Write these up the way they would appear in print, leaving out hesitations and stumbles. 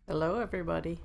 Hello, everybody.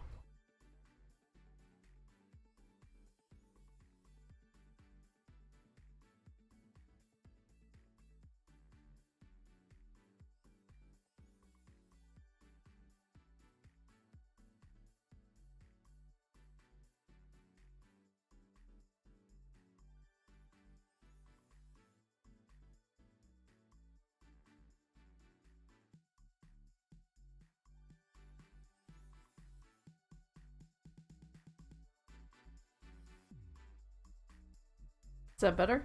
Is that better?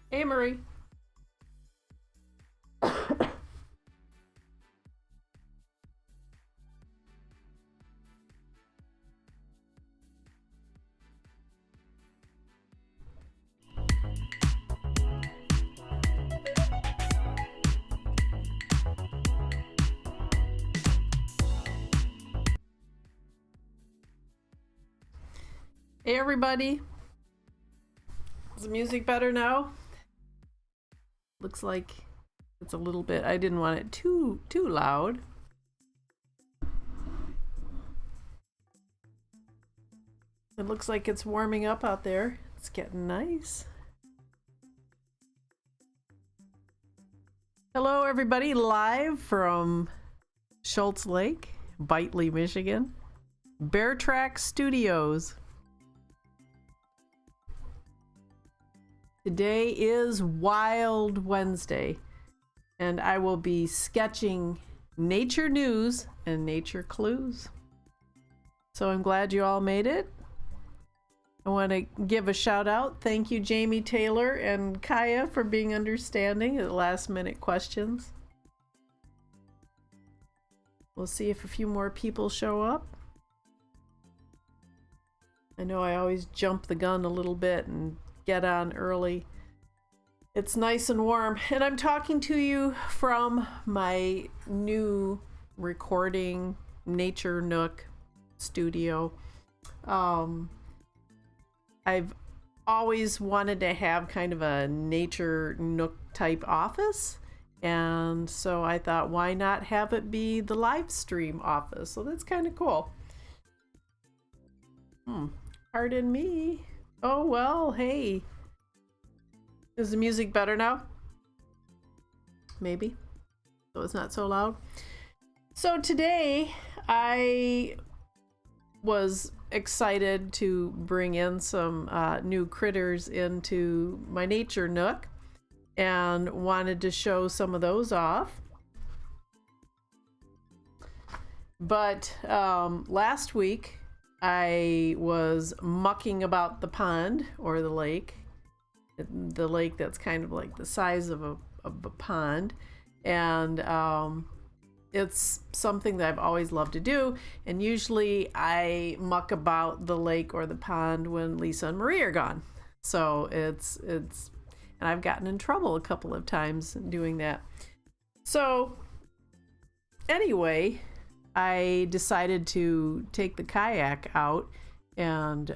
Hey, Marie. Hey, everybody. Is the music better now? Looks like it's a little bit. I didn't want it too loud. It looks like it's warming up out there. It's getting nice. Hello, everybody, live from Schultz Lake, Bitely, Michigan. Bear Track Studios. Today is Wild Wednesday, and I will be sketching nature news and nature clues. So I'm glad you all made it. I want to give a shout out. Thank you, Jamie Taylor and Kaya, for being understanding at last minute questions. We'll see if a few more people show up. I know I always jump the gun a little bit and get on early. It's nice and warm, and I'm talking to you from my new recording Nature Nook studio. I've always wanted to have kind of a Nature Nook type office, and so I thought, why not have it be the live stream office? So that's kind of cool. Pardon me. Oh, well, hey. Is the music better now? Maybe. So it's not so loud. So today I was excited to bring in some new critters into my Nature Nook and wanted to show some of those off. But last week I was mucking about the pond or the lake that's kind of like the size of a pond, and it's something that I've always loved to do, and usually I muck about the lake or the pond when Lisa and Marie are gone. So it's and I've gotten in trouble a couple of times doing that. So anyway, I decided to take the kayak out and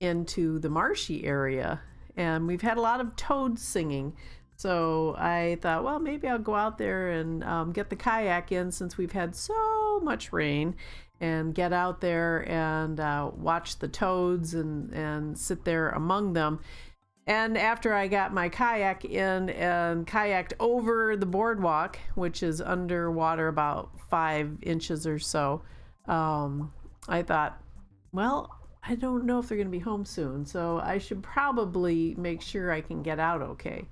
into the marshy area, and we've had a lot of toads singing. So I thought, well, maybe I'll go out there and get the kayak in since we've had so much rain, and get out there and watch the toads and sit there among them. And after I got my kayak in and kayaked over the boardwalk, which is underwater about 5 inches or so, I thought, well, I don't know if they're going to be home soon, so I should probably make sure I can get out okay.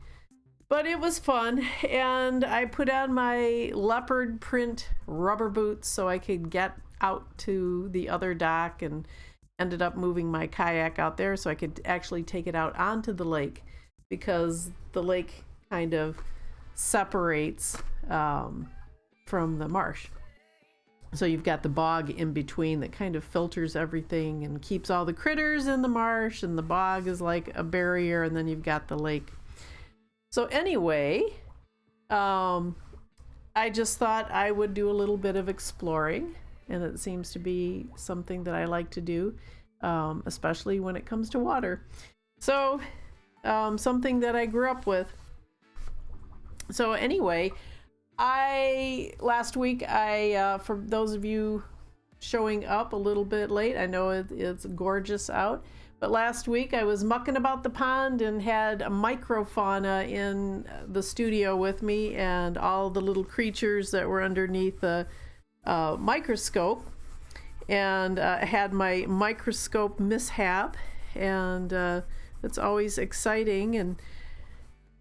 But it was fun, and I put on my leopard print rubber boots so I could get out to the other dock, and ended up moving my kayak out there so I could actually take it out onto the lake, because the lake kind of separates from the marsh. So you've got the bog in between that kind of filters everything and keeps all the critters in the marsh, and the bog is like a barrier, and then you've got the lake. So anyway, I just thought I would do a little bit of exploring, and it seems to be something that I like to do, especially when it comes to water. So something that I grew up with. So anyway, Last week, for those of you showing up a little bit late, I know it's gorgeous out, but last week I was mucking about the pond and had a microfauna in the studio with me and all the little creatures that were underneath the microscope, and had my microscope mishap, and it's always exciting. And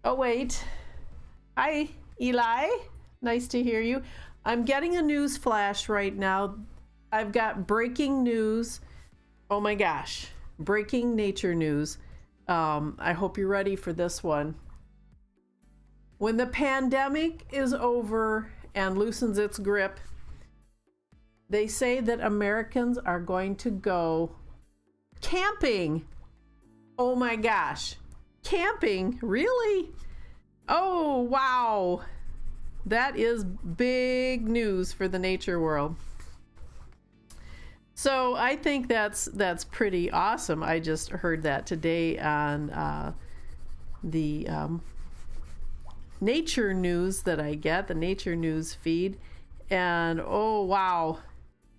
oh wait, hi Eli, nice to hear you. I'm getting a news flash right now. I've got breaking news. Oh my gosh, breaking nature news. I hope you're ready for this one. When the pandemic is over and loosens its grip, they say that Americans are going to go camping. Oh my gosh, camping? Really? Oh, wow. That is big news for the nature world. So I think that's pretty awesome. I just heard that today on the nature news that I get, the nature news feed. And oh, wow.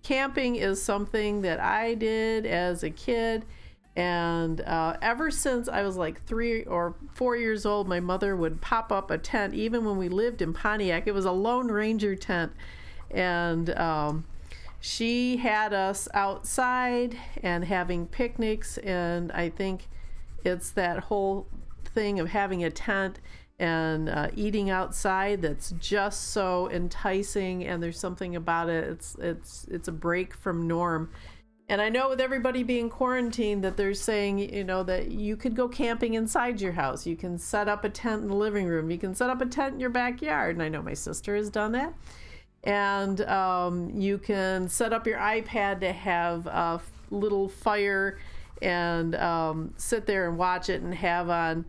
Camping is something that I did as a kid. And ever since I was like 3 or 4 years old, my mother would pop up a tent. Even when we lived in Pontiac, it was a Lone Ranger tent. And she had us outside and having picnics. And I think it's that whole thing of having a tent and eating outside that's just so enticing. And there's something about it. It's a break from norm. And I know with everybody being quarantined that they're saying, you know, that you could go camping inside your house. You can set up a tent in the living room. You can set up a tent in your backyard. And I know my sister has done that. And you can set up your iPad to have a little fire and sit there and watch it and have on,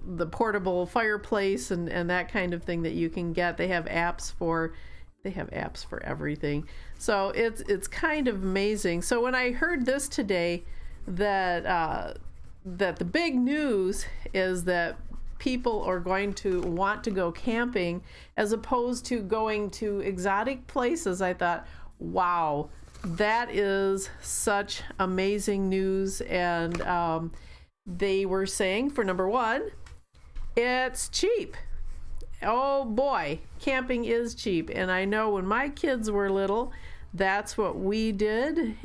the portable fireplace and that kind of thing that you can get. They have apps for everything. So it's kind of amazing. So when I heard this today, that the big news is that people are going to want to go camping as opposed to going to exotic places, I thought, wow, that is such amazing news. And they were saying, for number one, it's cheap. Oh boy, camping is cheap. And I know when my kids were little, that's what we did.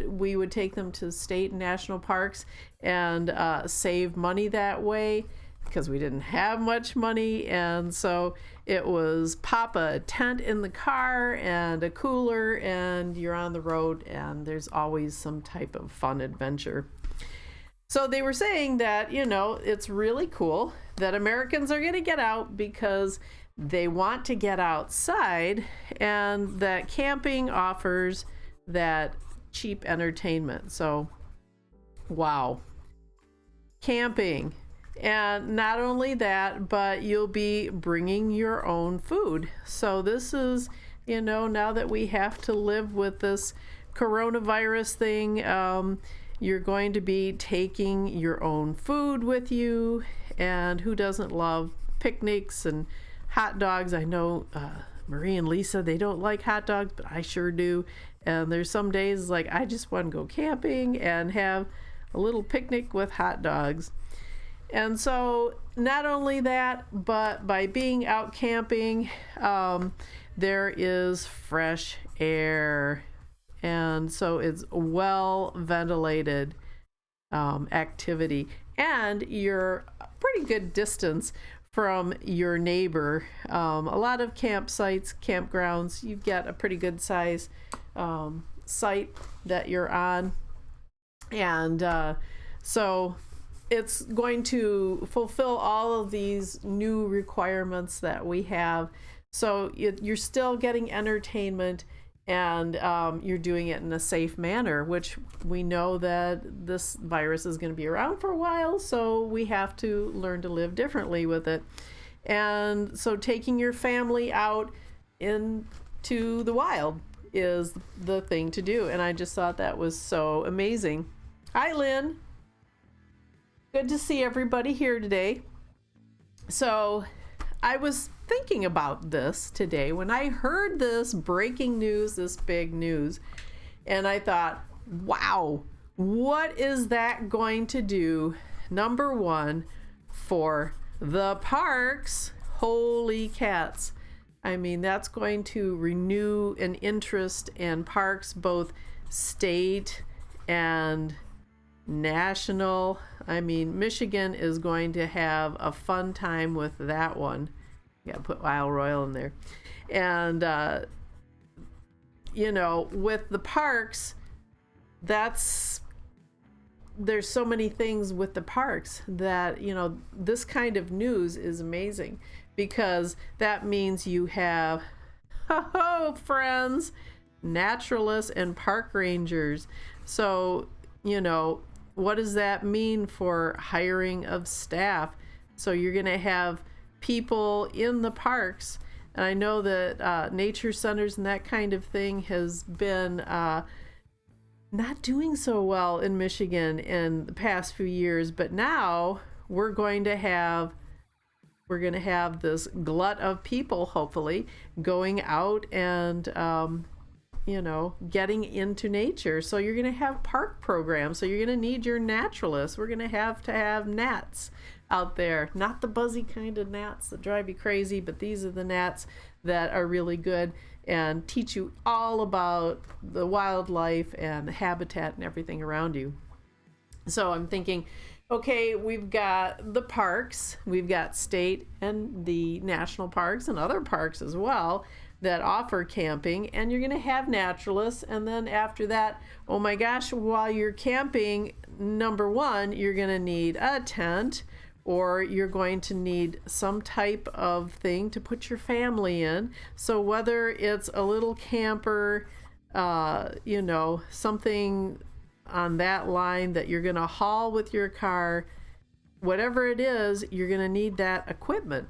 We would take them to state and national parks and save money that way because we didn't have much money. And so it was pop a tent in the car and a cooler and you're on the road, and there's always some type of fun adventure. So they were saying that, you know, it's really cool that Americans are going to get out because they want to get outside, and that camping offers that cheap entertainment. So, wow. Camping. And not only that, but you'll be bringing your own food. So this is, you know, now that we have to live with this coronavirus thing, you're going to be taking your own food with you. And who doesn't love picnics and hot dogs? I know Marie and Lisa, they don't like hot dogs, but I sure do. And there's some days like I just want to go camping and have a little picnic with hot dogs. And so not only that, but by being out camping, there is fresh air. And so it's well ventilated activity, and you're a pretty good distance from your neighbor. A lot of campsites, campgrounds, you've got a pretty good size site that you're on. And so it's going to fulfill all of these new requirements that we have. So you're still getting entertainment, and you're doing it in a safe manner, which we know that this virus is going to be around for a while, so we have to learn to live differently with it. And so taking your family out into the wild is the thing to do, and I just thought that was so amazing. Hi, Lynn. Good to see everybody here today. So I was thinking about this today when I heard this breaking news, this big news, and I thought, wow, what is that going to do, number one, for the parks? Holy cats. I mean, that's going to renew an interest in parks, both state and national. I mean, Michigan is going to have a fun time with that one. You gotta put Isle Royal in there. And, with the parks, there's so many things with the parks that, this kind of news is amazing, because that means you have, friends, naturalists and park rangers. So, what does that mean for hiring of staff? So you're going to have people in the parks. And I know that nature centers and that kind of thing has been not doing so well in Michigan in the past few years, but now we're going to have this glut of people, hopefully, going out and getting into nature. So you're going to have park programs. So you're going to need your naturalists. We're going to have gnats out there, not the buzzy kind of gnats that drive you crazy, but these are the gnats that are really good and teach you all about the wildlife and the habitat and everything around you. So I'm thinking, okay, we've got the parks, we've got state and the national parks and other parks as well that offer camping, and you're going to have naturalists. And then after that, oh my gosh, while you're camping, number one, you're going to need a tent, or you're going to need some type of thing to put your family in. So whether it's a little camper, something on that line that you're going to haul with your car, whatever it is, you're going to need that equipment.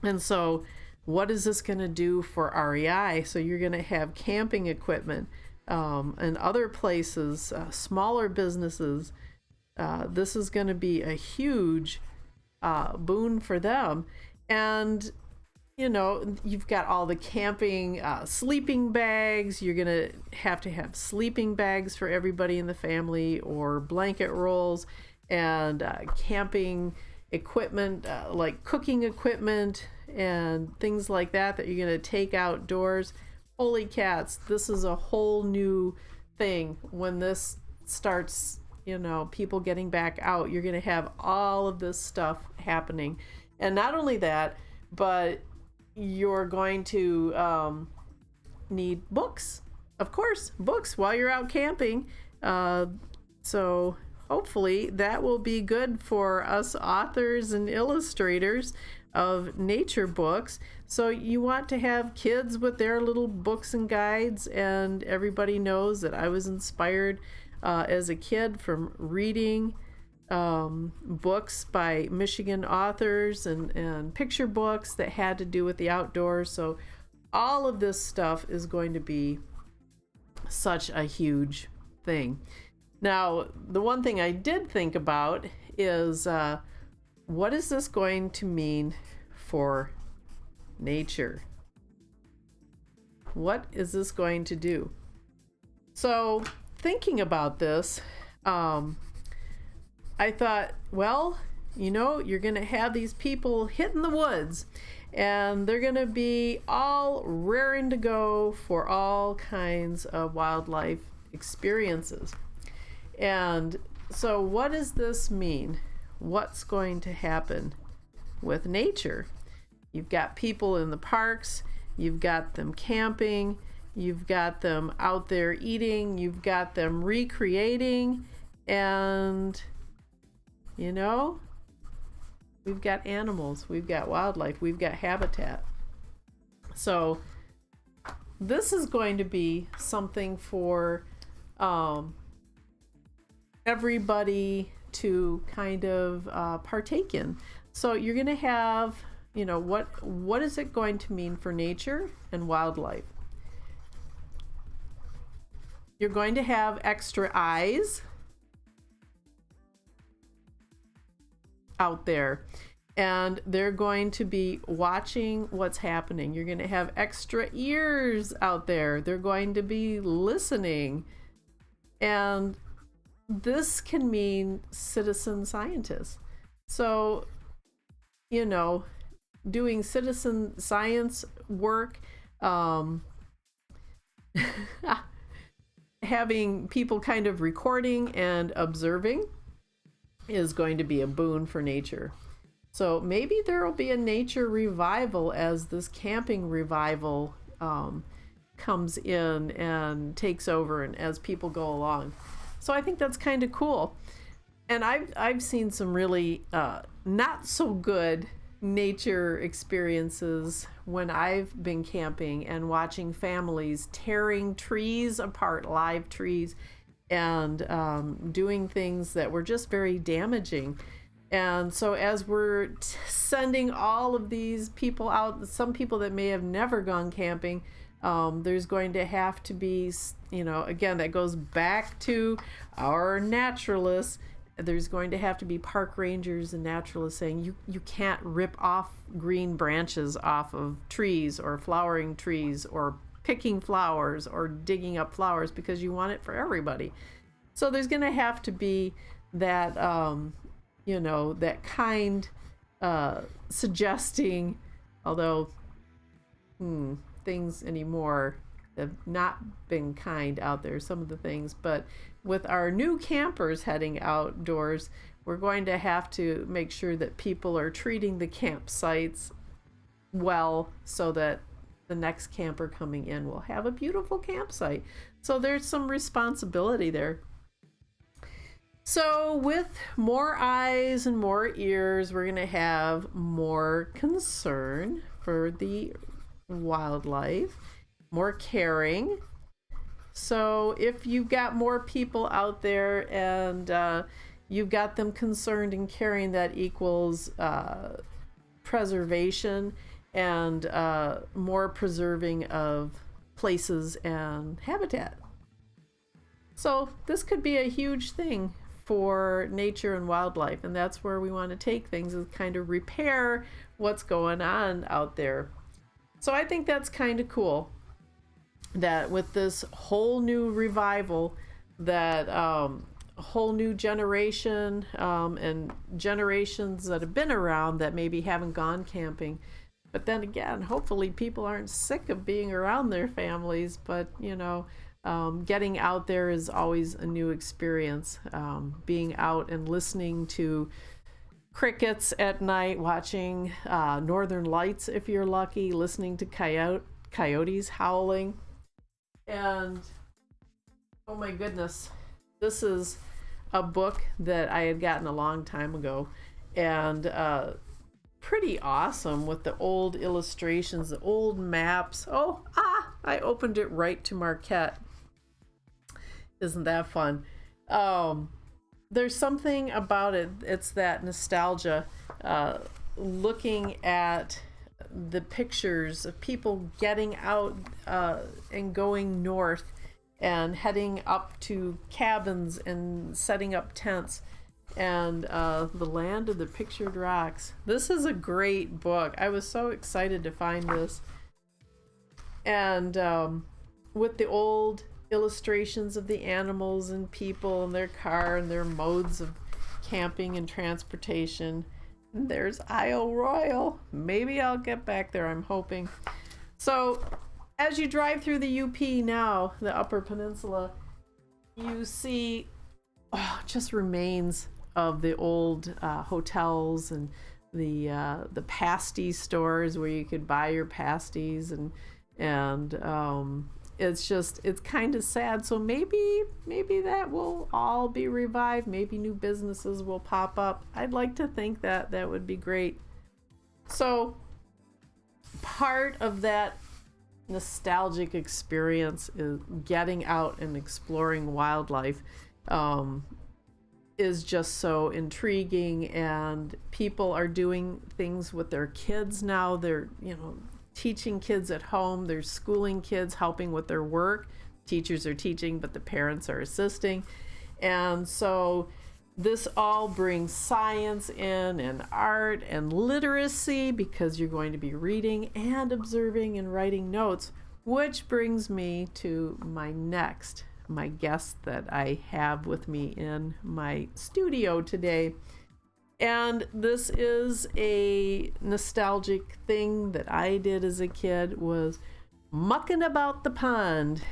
And so what is this going to do for REI? So you're going to have camping equipment and other places, smaller businesses. This is going to be a huge boon for them. And, you've got all the camping sleeping bags. You're going to have sleeping bags for everybody in the family, or blanket rolls, and camping equipment, like cooking equipment and things like that you're going to take outdoors. Holy cats, this is a whole new thing. When this starts, people getting back out, you're going to have all of this stuff happening. And not only that, but you're going to need books. Of course, books while you're out camping. So hopefully that will be good for us authors and illustrators of nature books. So you want to have kids with their little books and guides, and everybody knows that I was inspired as a kid from reading books by Michigan authors and picture books that had to do with the outdoors. So all of this stuff is going to be such a huge thing. Now, the one thing I did think about is what is this going to mean for nature? What is this going to do? So thinking about this, I thought, well, you're going to have these people hitting the woods, and they're going to be all raring to go for all kinds of wildlife experiences. And so what does this mean? What's going to happen with nature? You've got people in the parks, you've got them camping, you've got them out there eating, you've got them recreating, and we've got animals, we've got wildlife, we've got habitat. So this is going to be something for everybody to kind of partake in. So you're going to have, what is it going to mean for nature and wildlife? You're going to have extra eyes out there. and they're going to be watching what's happening. You're going to have extra ears out there. They're going to be listening. And this can mean citizen scientists. So, doing citizen science work, having people kind of recording and observing is going to be a boon for nature. So maybe there will be a nature revival as this camping revival comes in and takes over, and as people go along. So I think that's kind of cool. And I've seen some really not so good nature experiences when I've been camping and watching families tearing trees apart, live trees, and doing things that were just very damaging. And so as we're sending all of these people out, some people that may have never gone camping, there's going to have to be, again, that goes back to our naturalists. There's going to have to be park rangers and naturalists saying you can't rip off green branches off of trees or flowering trees or picking flowers or digging up flowers because you want it for everybody. So there's going to have to be that, that kind suggesting, although things anymore have not been kind out there, some of the things, but with our new campers heading outdoors, we're going to have to make sure that people are treating the campsites well so that the next camper coming in will have a beautiful campsite. So there's some responsibility there. So with more eyes and more ears, we're going to have more concern for the wildlife, more caring. So if you've got more people out there and you've got them concerned and caring, that equals preservation and more preserving of places and habitat. So this could be a huge thing for nature and wildlife, and that's where we want to take things, is kind of repair what's going on out there. So I think that's kind of cool that with this whole new revival, that whole new generation and generations that have been around that maybe haven't gone camping, but then again, hopefully people aren't sick of being around their families, but getting out there is always a new experience. Being out and listening to crickets at night, watching northern lights if you're lucky, listening to coyotes howling. And oh my goodness, this is a book that I had gotten a long time ago, and pretty awesome with the old illustrations, the old maps. I opened it right to Marquette. Isn't that fun? There's something about it. It's that nostalgia, looking at the pictures of people getting out and going north and heading up to cabins and setting up tents, and the land of the pictured rocks. This is a great book. I was so excited to find this. And with the old illustrations of the animals and people and their car and their modes of camping and transportation. And there's Isle Royal. Maybe I'll get back there, I'm hoping. So as you drive through the UP now, the Upper Peninsula, you see just remains of the old hotels and the pasty stores where you could buy your pasties, and it's kind of sad. So maybe that will all be revived. Maybe new businesses will pop up. I'd like to think that would be great. So part of that nostalgic experience is getting out and exploring wildlife. Is just so intriguing, and people are doing things with their kids now. They're teaching kids at home, they're schooling kids, helping with their work. Teachers are teaching, but the parents are assisting. And so this all brings science in and art and literacy because you're going to be reading and observing and writing notes, which brings me to my guest that I have with me in my studio today. And this is a nostalgic thing that I did as a kid, was mucking about the pond.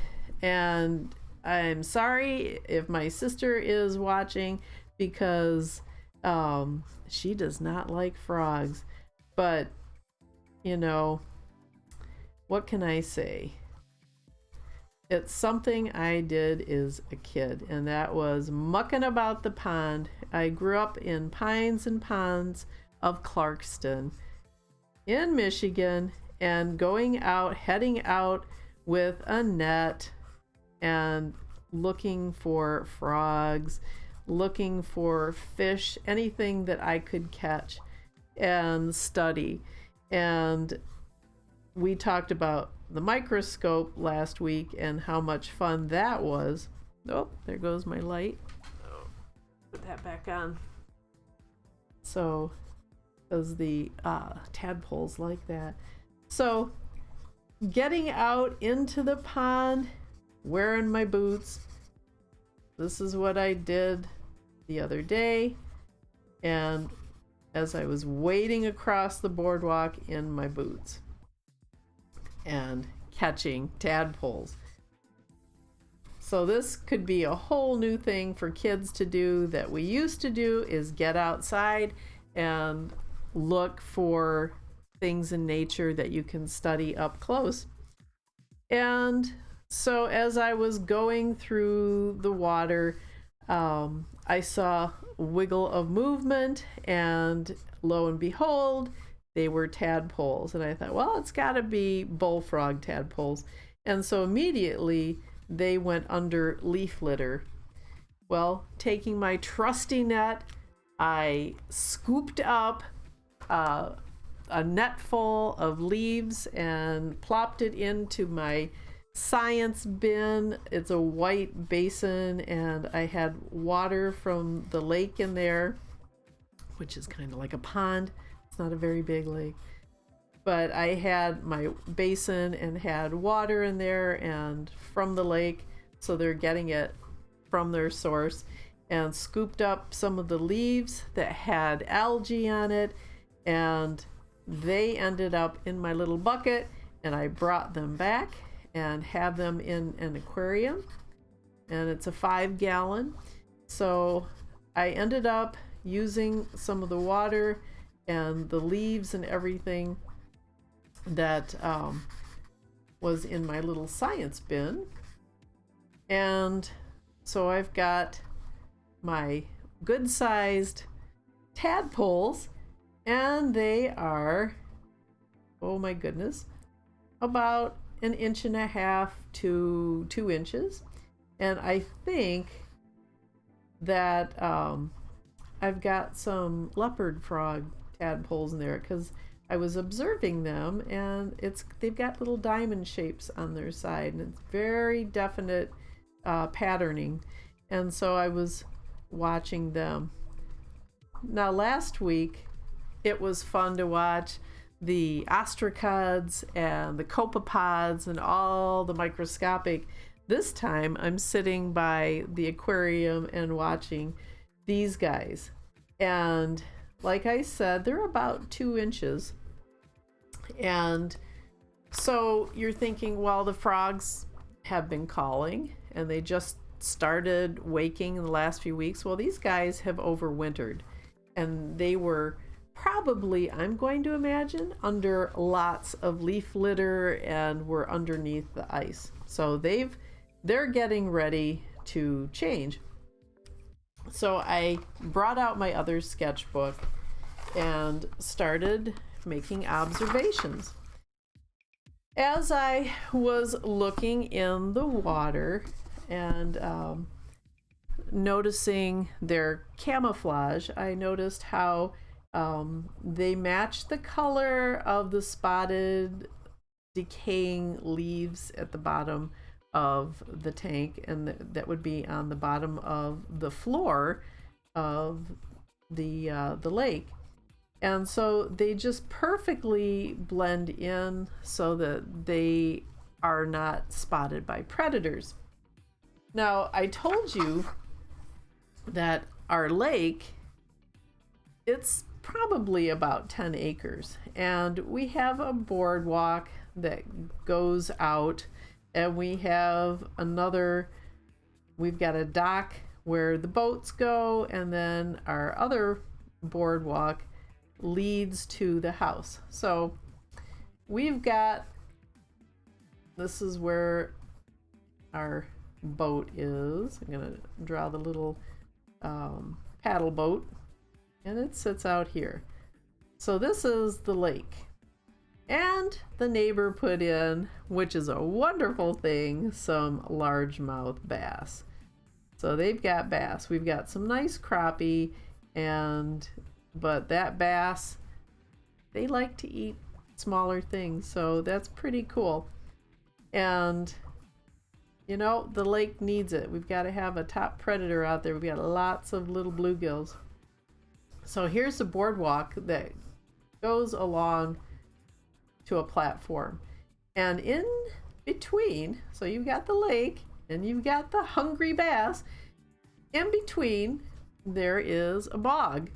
And I'm sorry if my sister is watching, because she does not like frogs. But, you know, what can I say? It's something I did as a kid, and that was mucking about the pond. I grew up in Pines and Ponds of Clarkston in Michigan, and heading out with a net and looking for frogs, looking for fish, anything that I could catch and study. And we talked about the microscope last week and how much fun that was. Oh, there goes my light. Put that back on. So, because the tadpoles like that. So, getting out into the pond, wearing my boots. This is what I did the other day. And as I was wading across the boardwalk in my boots and catching tadpoles. So this could be a whole new thing for kids to do that we used to do, is get outside and look for things in nature that you can study up close. And so as I was going through the water, I saw wiggle of movement, and lo and behold, they were tadpoles. And I thought, well, it's got to be bullfrog tadpoles. And so immediately they went under leaf litter. Well, taking my trusty net, I scooped up a net full of leaves and plopped it into my science bin. It's a white basin, and I had water from the lake in there, which is kind of like a pond. It's not a very big lake, but I had my basin and had water in there and from the lake, so they're getting it from their source, and scooped up some of the leaves that had algae on it, and they ended up in my little bucket, and I brought them back and have them in an aquarium, and it's a 5-gallon. So I ended up using some of the water and the leaves and everything that was in my little science bin. And so I've got my good-sized tadpoles, and they are, oh my goodness, about 1.5 to 2 inches. And I think that I've got some leopard frog tadpoles in there, because I was observing them, and they've got little diamond shapes on their side, and it's very definite patterning. And so I was watching them. Now last week it was fun to watch the ostracods and the copepods and all the microscopic. This time I'm sitting by the aquarium and watching these guys, and like I said, they're about 2 inches. And so you're thinking, well, the frogs have been calling and they just started waking in the last few weeks. Well, these guys have overwintered, and they were probably, I'm going to imagine, under lots of leaf litter and were underneath the ice. So they're getting ready to change. So I brought out my other sketchbook and started making observations. As I was looking in the water and noticing their camouflage, I noticed how they matched the color of the spotted decaying leaves at the bottom of the tank, and that would be on the bottom of the floor of the lake. And so they just perfectly blend in so that they are not spotted by predators. Now, I told you that our lake, it's probably about 10 acres, and we have a boardwalk that goes out, and we've got a dock where the boats go, and then our other boardwalk leads to the house. So this is where our boat is. I'm gonna draw the little paddle boat, and it sits out here. So this is the lake, and the neighbor put in, which is a wonderful thing, some largemouth bass. So they've got bass. We've got some nice crappie, but that bass, they like to eat smaller things, so that's pretty cool. And the lake needs it. We've got to have a top predator out there. We've got lots of little bluegills. So here's the boardwalk that goes along to a platform. And in between, so you've got the lake and you've got the hungry bass. In between, there is a bog.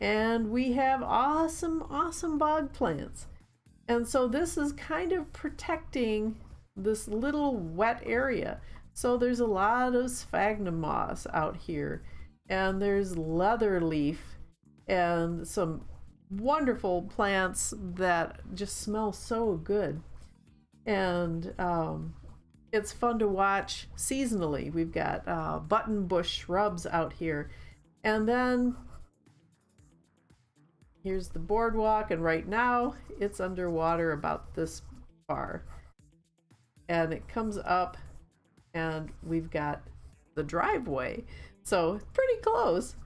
And we have awesome bog plants. And so this is kind of protecting this little wet area. So there's a lot of sphagnum moss out here, and there's leather leaf and some wonderful plants that just smell so good. And it's fun to watch seasonally. We've got buttonbush shrubs out here. And then here's the boardwalk, and right now it's underwater about this far. And it comes up, and we've got the driveway. So pretty close.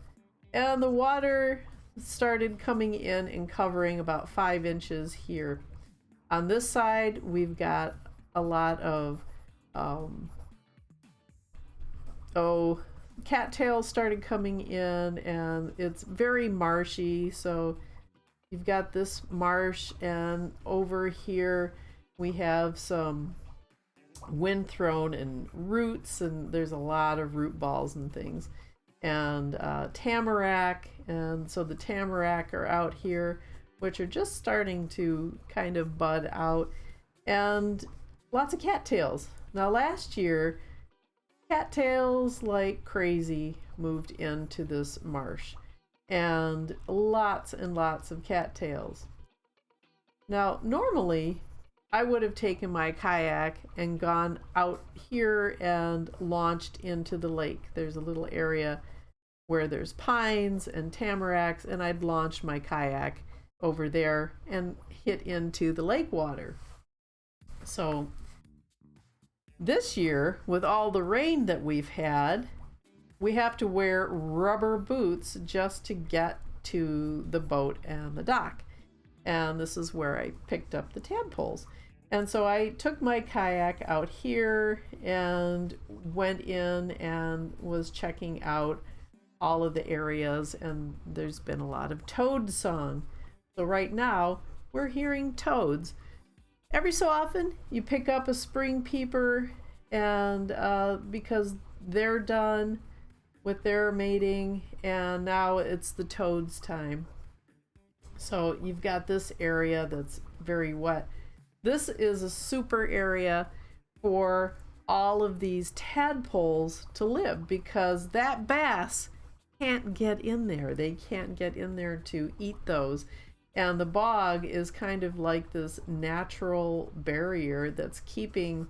And the water started coming in and covering about 5 inches here. On this side, we've got a lot of cattails started coming in, and it's very marshy. So you've got this marsh, and over here we have some wind thrown and roots, and there's a lot of root balls and things, and tamarack. And so the tamarack are out here, which are just starting to kind of bud out, and lots of cattails. Now last year, cattails like crazy moved into this marsh, and lots of cattails. Now normally I would have taken my kayak and gone out here and launched into the lake. There's a little area where there's pines and tamaracks, and I'd launch my kayak over there and hit into the lake water. So this year, with all the rain that we've had, we have to wear rubber boots just to get to the boat and the dock. And this is where I picked up the tadpoles. And so I took my kayak out here and went in and was checking out all of the areas, and there's been a lot of toad song. So right now we're hearing toads. Every so often you pick up a spring peeper, and because they're done with their mating, and now it's the toads' time. So you've got this area that's very wet. This is a super area for all of these tadpoles to live, because that bass can't get in there. They can't get in there to eat those. And the bog is kind of like this natural barrier that's keeping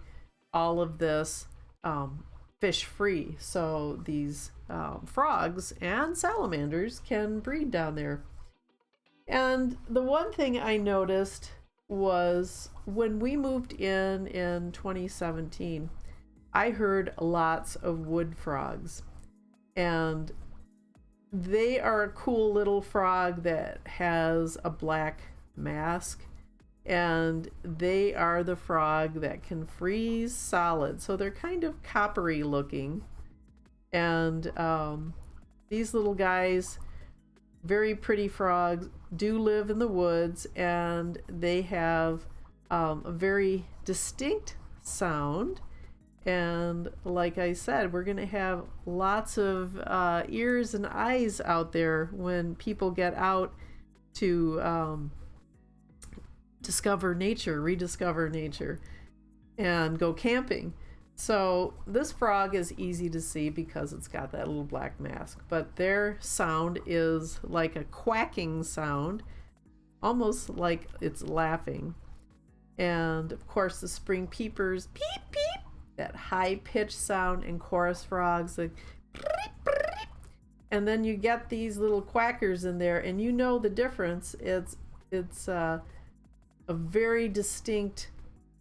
all of this fish free. So these frogs and salamanders can breed down there. And the one thing I noticed was when we moved in 2017, I heard lots of wood frogs, and they are a cool little frog that has a black mask, and they are the frog that can freeze solid. So they're kind of coppery looking, and these little guys, very pretty frogs, do live in the woods, and they have a very distinct sound. And like I said, we're going to have lots of ears and eyes out there when people get out to discover nature, rediscover nature, and go camping. So this frog is easy to see because it's got that little black mask, but their sound is like a quacking sound, almost like it's laughing. And of course the spring peepers, peep peep, that high-pitched sound, and chorus frogs, like, and then you get these little quackers in there, and you know the difference. It's a very distinct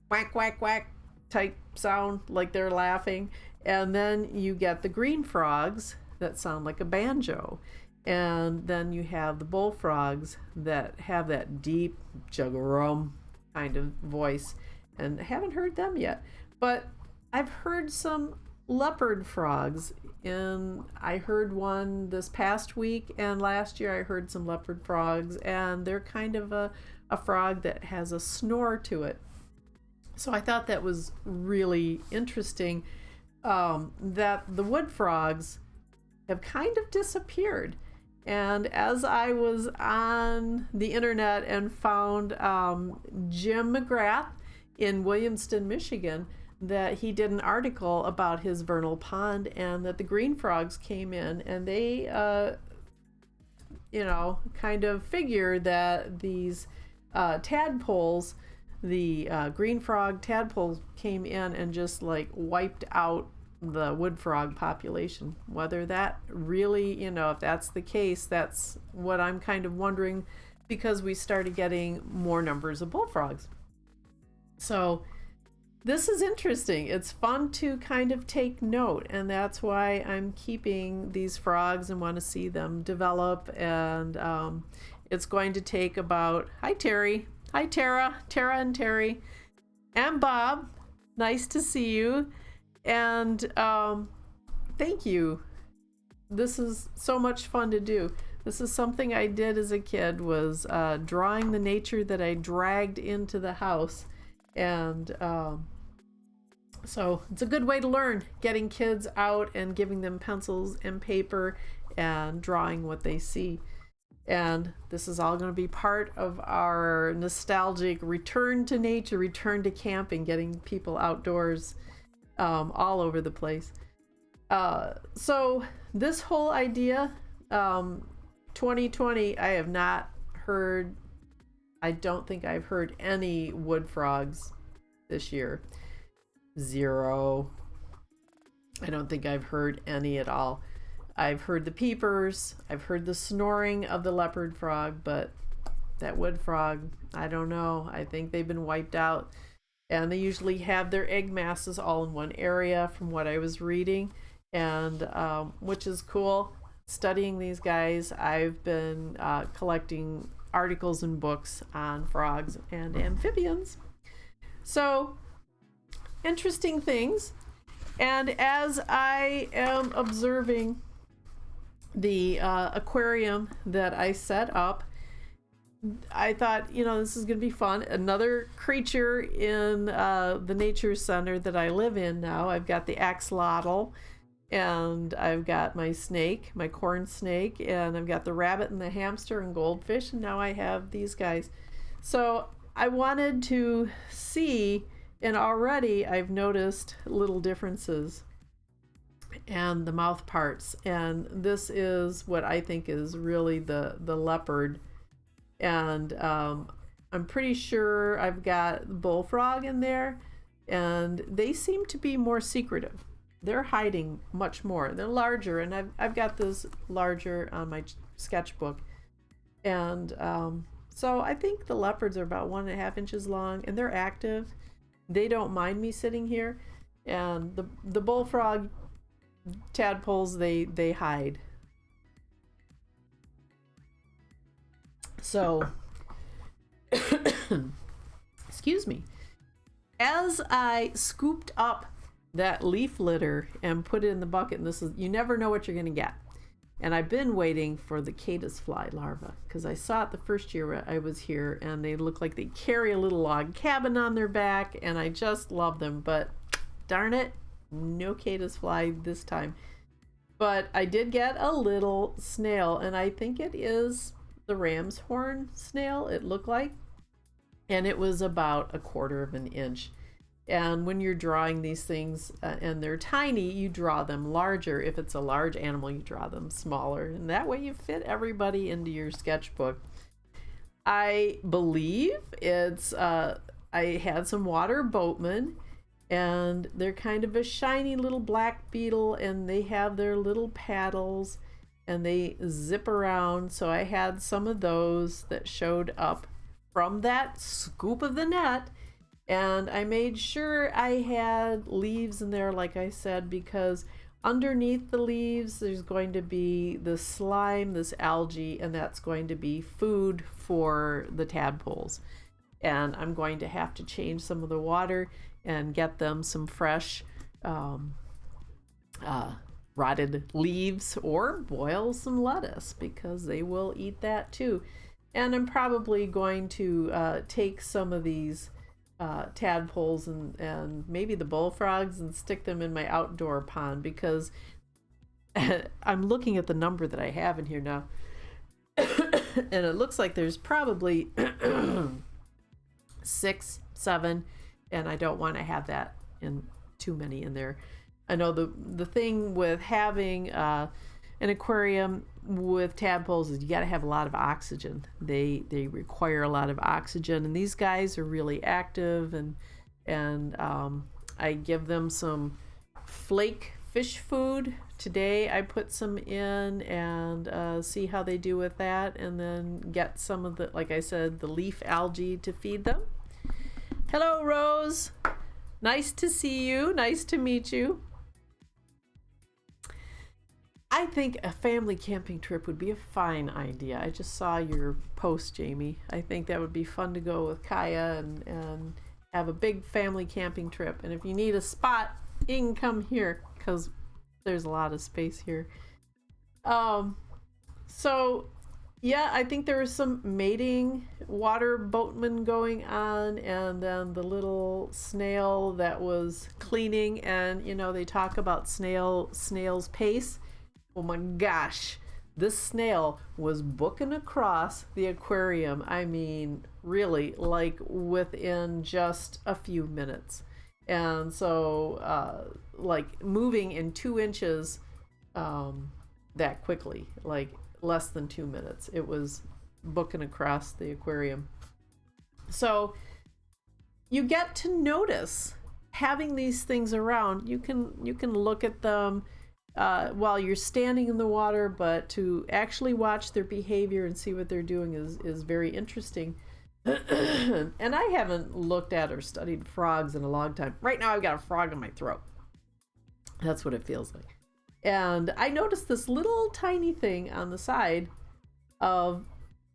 quack quack quack type sound, like they're laughing. And then you get the green frogs that sound like a banjo, and then you have the bullfrogs that have that deep juggarum kind of voice, and I haven't heard them yet, but I've heard some leopard frogs. I heard one this past week, and last year I heard some leopard frogs, and they're kind of a frog that has a snore to it. So I thought that was really interesting, that the wood frogs have kind of disappeared. And as I was on the internet and found Jim McGrath in Williamston, Michigan, that he did an article about his vernal pond, and that the green frogs came in, and they kind of figure that these tadpoles, the green frog tadpoles, came in and just like wiped out the wood frog population. Whether that really, if that's the case, that's what I'm kind of wondering, because we started getting more numbers of bullfrogs. So this is interesting. It's fun to kind of take note, and that's why I'm keeping these frogs and want to see them develop. And it's going to take about, hi Terry, hi Tara and Terry, and Bob, nice to see you. And thank you. This is so much fun to do. This is something I did as a kid, was drawing the nature that I dragged into the house. And so it's a good way to learn, getting kids out and giving them pencils and paper and drawing what they see. And this is all going to be part of our nostalgic return to nature, return to camping, getting people outdoors all over the place. So this whole idea, 2020, I have not heard, I don't think I've heard any wood frogs this year. Zero. I don't think I've heard any at all. I've heard the peepers, I've heard the snoring of the leopard frog, but that wood frog, I don't know. I think they've been wiped out. And they usually have their egg masses all in one area, from what I was reading, and which is cool. Studying these guys, I've been collecting articles and books on frogs and amphibians. So, interesting things. And as I am observing the aquarium that I set up, I thought, this is going to be fun. Another creature in the nature center that I live in now. I've got the axolotl, and I've got my snake, my corn snake, and I've got the rabbit and the hamster and goldfish, and now I have these guys. So I wanted to see, and already I've noticed little differences and the mouth parts, and this is what I think is really the leopard. And I'm pretty sure I've got bullfrog in there, and they seem to be more secretive. They're hiding much more. They're larger, and I've got this larger on my sketchbook. And so I think the leopards are about 1.5 inches long, and they're active. They don't mind me sitting here. And the bullfrog tadpoles, they hide. So, excuse me. As I scooped up that leaf litter and put it in the bucket, and this is, you never know what you're going to get. And I've been waiting for the caddisfly larva because I saw it the first year I was here, and they look like they carry a little log cabin on their back, and I just love them. But darn it, no caddisfly this time. But I did get a little snail, and I think it is the ram's horn snail, it looked like. And it was about 1/4 of an inch. And when you're drawing these things and they're tiny, you draw them larger. If it's a large animal, you draw them smaller. And that way you fit everybody into your sketchbook. I believe it's, I had some water boatmen, and they're kind of a shiny little black beetle, and they have their little paddles and they zip around. So I had some of those that showed up from that scoop of the net. And I made sure I had leaves in there, like I said, because underneath the leaves, there's going to be the slime, this algae, and that's going to be food for the tadpoles. And I'm going to have to change some of the water and get them some fresh rotted leaves, or boil some lettuce, because they will eat that too. And I'm probably going to take some of these tadpoles and maybe the bullfrogs and stick them in my outdoor pond, because I'm looking at the number that I have in here now. And it looks like there's probably 6, 7, and I don't want to have that in too many in there. I know the thing with having an aquarium with tadpoles is you got to have a lot of oxygen. They require a lot of oxygen, and these guys are really active, and I give them some flake fish food. Today I put some in and see how they do with that, and then get some of the, like I said, the leaf algae to feed them. Hello, Rose. Nice to see you. Nice to meet you. I think a family camping trip would be a fine idea. I just saw your post, Jamie. I think that would be fun to go with Kaya and have a big family camping trip. And if you need a spot, you can come here, because there's a lot of space here. So yeah, I think there was some mating water boatmen going on, and then the little snail that was cleaning. And you know, they talk about snail's pace. Oh my gosh, this snail was booking across the aquarium. I mean, really, like within just a few minutes. And so, like moving in 2 inches that quickly, like less than 2 minutes. It was booking across the aquarium. So you get to notice having these things around. You can look at them while you're standing in the water, but to actually watch their behavior and see what they're doing is very interesting. And I haven't looked at or studied frogs in a long time. Right now I've got a frog in my throat. That's what it feels like. And I noticed this little tiny thing on the side of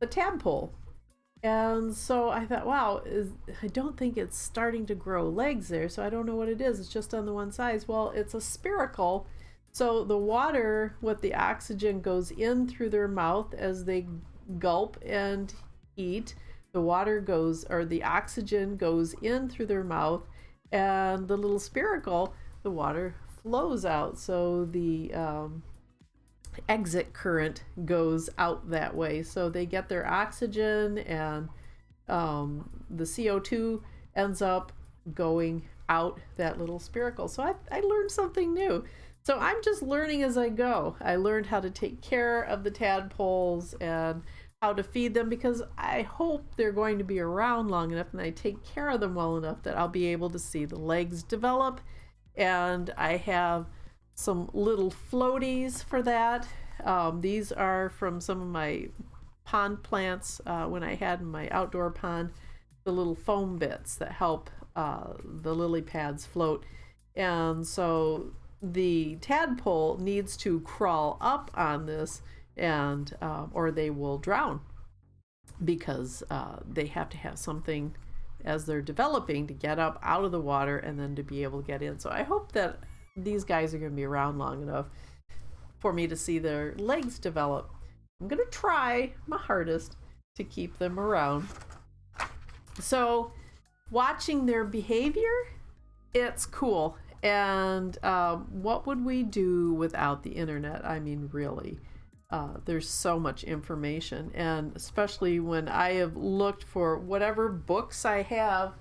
the tadpole. And so I thought, wow, I don't think it's starting to grow legs there, so I don't know what it is. It's just on the one side. Well, it's a spiracle. So the water with the oxygen goes in through their mouth as they gulp and eat. The water goes, or the oxygen goes in through their mouth, and the little spiracle, the water flows out. So the exit current goes out that way. So they get their oxygen, and the CO2 ends up going out that little spiracle. So I learned something new. So I'm just learning as I go. I learned how to take care of the tadpoles and how to feed them, because I hope they're going to be around long enough and I take care of them well enough that I'll be able to see the legs develop. And I have some little floaties for that. These are from some of my pond plants when I had in my outdoor pond, the little foam bits that help the lily pads float. And so the tadpole needs to crawl up on this, and or they will drown, because they have to have something as they're developing to get up out of the water and then to be able to get in. So I hope that these guys are going to be around long enough for me to see their legs develop. I'm going to try my hardest to keep them around. So watching their behavior, it's cool. And what would we do without the internet? I mean, really, there's so much information. And especially when I have looked for whatever books I have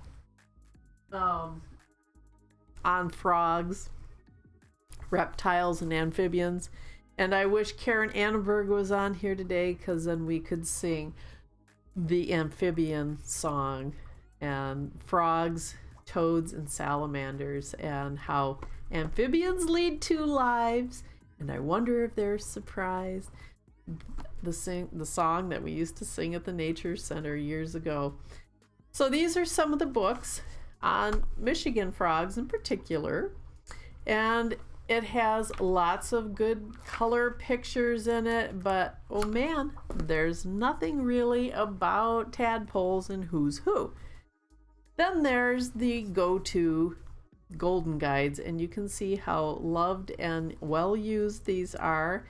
on frogs, reptiles, and amphibians. And I wish Karen Annenberg was on here today, because then we could sing the amphibian song and frogs, toads, and salamanders, and how amphibians lead two lives, and I wonder if they're surprised. The song that we used to sing at the Nature Center years ago. So these are some of the books on Michigan frogs in particular, and it has lots of good color pictures in it, but oh man, there's nothing really about tadpoles and who's who. Then there's the go-to golden guides, and you can see how loved and well used these are.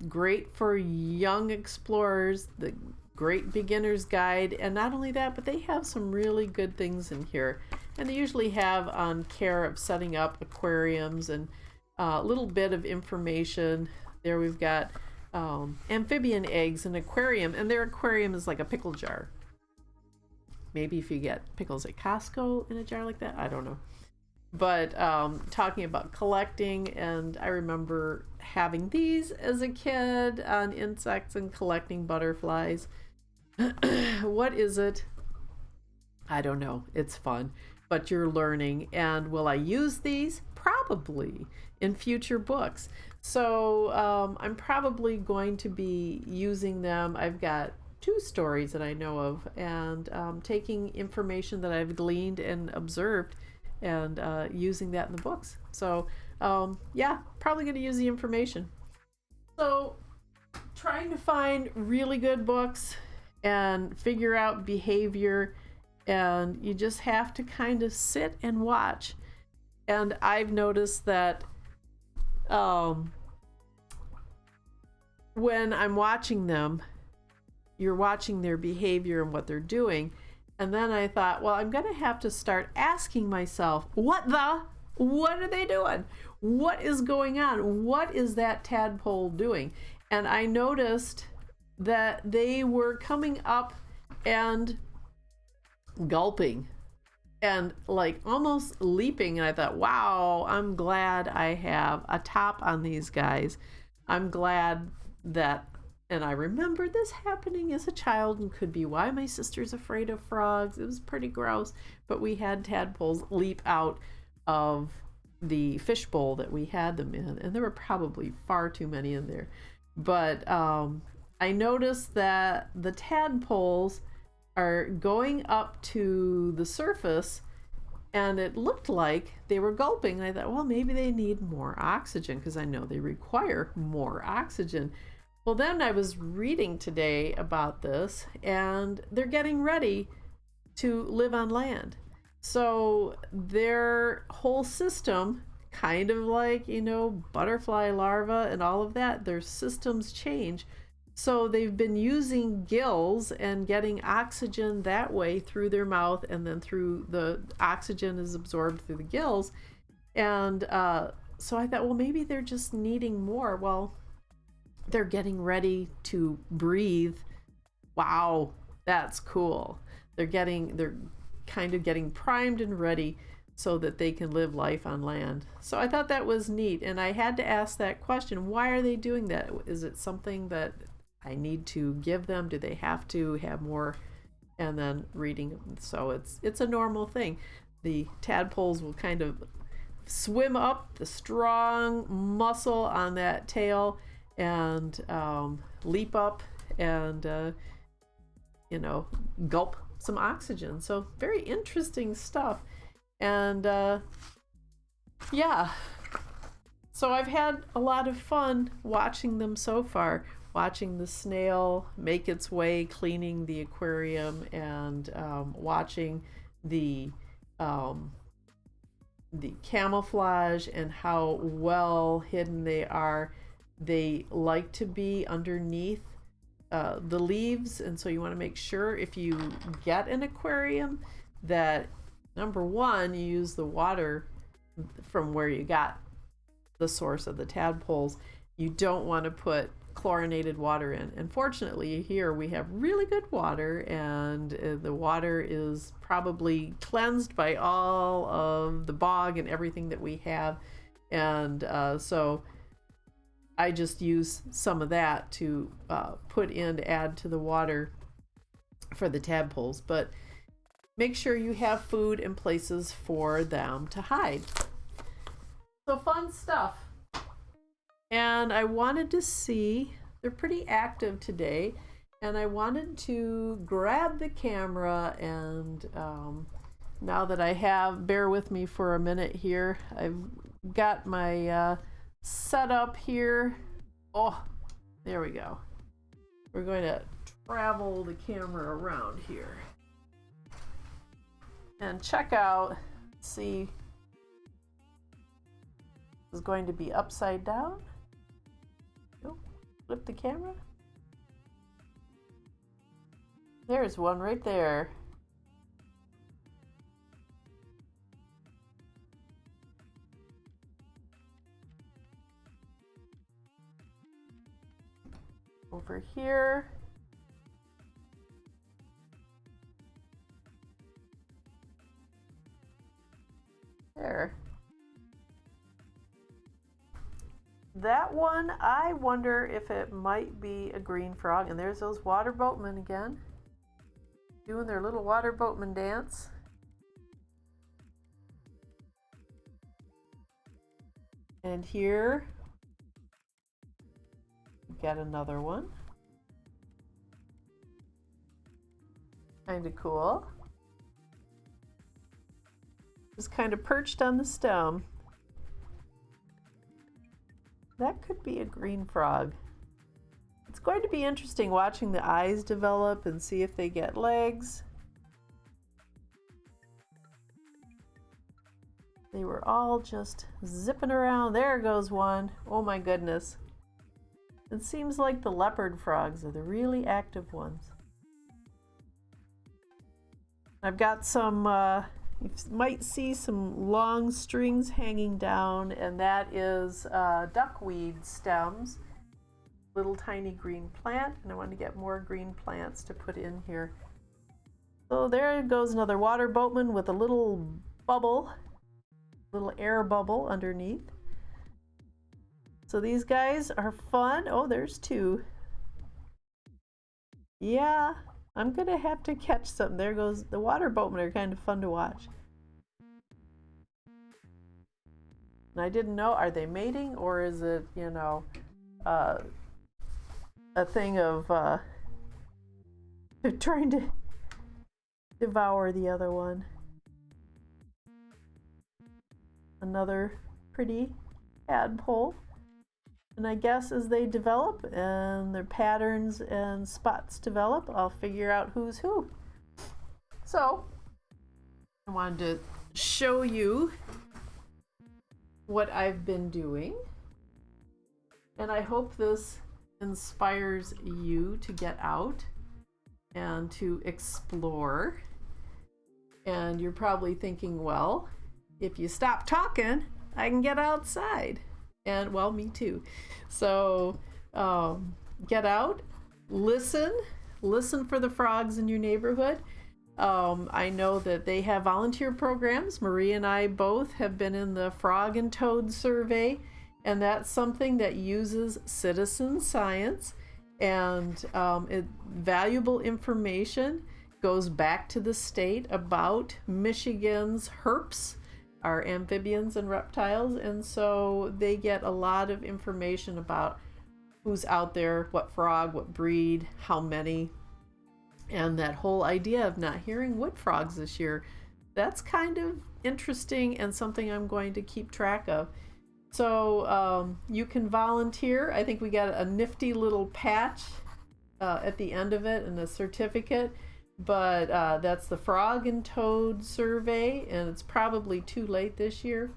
Great for young explorers, the great beginner's guide, and not only that, but they have some really good things in here. And they usually have on care of setting up aquariums and a little bit of information. There we've got amphibian eggs, an aquarium, and their aquarium is like a pickle jar. Maybe if you get pickles at Costco in a jar like that, I don't know. But talking about collecting, and I remember having these as a kid on insects and collecting butterflies. What is it? I don't know. It's fun, but you're learning. And will I use these? Probably in future books. So I'm probably going to be using them. I've got 2 stories that I know of, and taking information that I've gleaned and observed and using that in the books. So yeah, probably going to use the information. So trying to find really good books and figure out behavior, and you just have to kind of sit and watch. And I've noticed that when I'm watching them, you're watching their behavior and what they're doing. And then I thought, well, I'm going to have to start asking myself, what are they doing? What is going on? What is that tadpole doing? And I noticed that they were coming up and gulping and like almost leaping. And I thought, wow, I'm glad I have a top on these guys. I'm glad that, and I remember this happening as a child, and could be why my sister's afraid of frogs. It was pretty gross, but we had tadpoles leap out of the fishbowl that we had them in, and there were probably far too many in there. But I noticed that the tadpoles are going up to the surface, and it looked like they were gulping. And I thought, well, maybe they need more oxygen, because I know they require more oxygen. Well, then I was reading today about this, and they're getting ready to live on land. So their whole system, kind of like, butterfly larvae and all of that, their systems change. So they've been using gills and getting oxygen that way through their mouth, and then through the oxygen is absorbed through the gills. And so I thought, well, maybe they're just needing more. Well, they're getting ready to breathe. Wow, that's cool. They're kind of getting primed and ready so that they can live life on land. So I thought that was neat, and I had to ask that question. Why are they doing that? Is it something that I need to give them? Do they have to have more? And then reading. So it's a normal thing. The tadpoles will kind of swim up the strong muscle on that tail and leap up and gulp some oxygen. So very interesting stuff. And yeah, so I've had a lot of fun watching them so far, watching the snail make its way, cleaning the aquarium, and watching the camouflage and how well hidden they are. They like to be underneath the leaves, and so you want to make sure if you get an aquarium that, number one, you use the water from where you got the source of the tadpoles. You don't want to put chlorinated water in. And fortunately here we have really good water, and the water is probably cleansed by all of the bog and everything that we have. And so I just use some of that to put in to add to the water for the tadpoles. But make sure you have food and places for them to hide. So fun stuff. And I wanted to see, they're pretty active today, and I wanted to grab the camera and now that I have, bear with me for a minute here, I've got my setup here. Oh, there we go. We're going to travel the camera around here and check out, see, this is going to be upside down. Oh, flip the camera. There's one right there. Over here. There. That one, I wonder if it might be a green frog. And there's those water boatmen again, doing their little water boatman dance. And here got another one. Kind of cool. Just kind of perched on the stem. That could be a green frog. It's going to be interesting watching the eyes develop and see if they get legs. They were all just zipping around. There goes one. Oh my goodness. It seems like the leopard frogs are the really active ones. I've got some, you might see some long strings hanging down, and that is duckweed stems. Little tiny green plant, and I want to get more green plants to put in here. So there goes another water boatman with a little bubble, little air bubble underneath. So these guys are fun. Oh, there's two. Yeah, I'm gonna have to catch some. There goes the water boatmen, are kind of fun to watch. And I didn't know, are they mating, or is it, you know, a thing of they're trying to devour the other one. Another pretty tadpole. And I guess as they develop and their patterns and spots develop, I'll figure out who's who. So I wanted to show you what I've been doing, and I hope this inspires you to get out and to explore. And you're probably thinking, well, if you stop talking, I can get outside. And well, me too. So get out, listen for the frogs in your neighborhood. I know that they have volunteer programs. Marie and I both have been in the Frog and Toad survey, and that's something that uses citizen science, and valuable information goes back to the state about Michigan's herps, are amphibians and reptiles, and so they get a lot of information about who's out there, what frog, what breed, how many, and that whole idea of not hearing wood frogs this year. That's kind of interesting and something I'm going to keep track of. So you can volunteer. I think we got a nifty little patch at the end of it and a certificate. But that's the Frog and Toad survey, and it's probably too late this year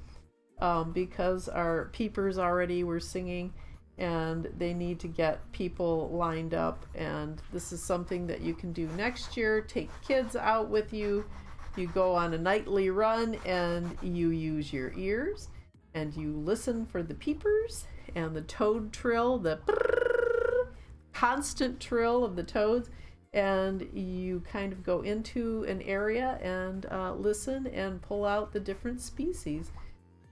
because our peepers already were singing, and they need to get people lined up. And this is something that you can do next year. Take kids out with you. You go on a nightly run and you use your ears and you listen for the peepers and the toad trill, the constant trill of the toads. And you kind of go into an area and listen and pull out the different species.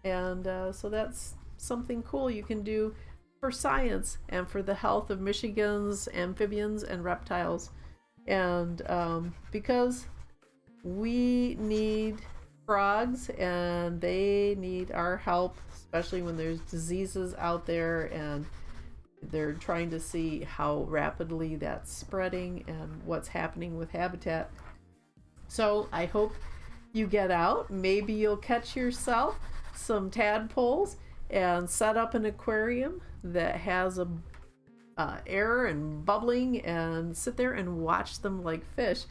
And so that's something cool you can do for science and for the health of Michigan's amphibians and reptiles. And because we need frogs and they need our help, especially when there's diseases out there and they're trying to see how rapidly that's spreading and what's happening with habitat. So I hope you get out. Maybe you'll catch yourself some tadpoles and set up an aquarium that has a air and bubbling and sit there and watch them like fish.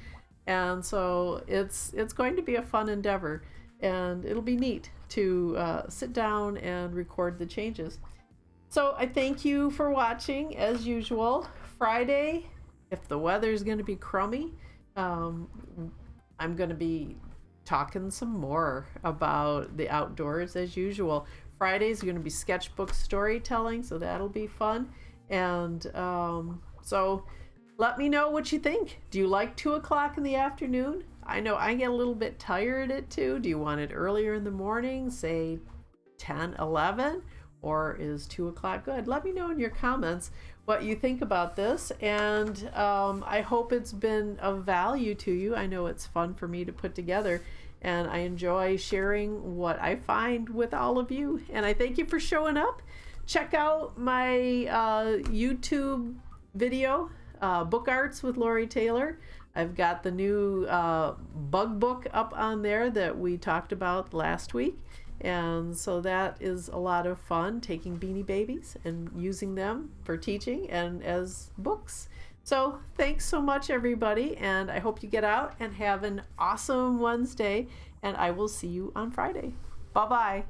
And so it's going to be a fun endeavor, and it'll be neat to sit down and record the changes. So I thank you for watching as usual. Friday, if the weather's going to be crummy, I'm going to be talking some more about the outdoors as usual. Fridays are going to be sketchbook storytelling, so that'll be fun. And so let me know what you think. Do you like 2 o'clock in the afternoon? I know I get a little bit tired at 2. Do you want it earlier in the morning, say 10, 11? Or is 2 o'clock good? Let me know in your comments what you think about this. And I hope it's been of value to you. I know it's fun for me to put together, and I enjoy sharing what I find with all of you. And I thank you for showing up. Check out my YouTube video, Book Arts with Lori Taylor. I've got the new bug book up on there that we talked about last week. And so that is a lot of fun, taking Beanie Babies and using them for teaching and as books. So thanks so much, everybody, and I hope you get out and have an awesome Wednesday, and I will see you on Friday. Bye-bye.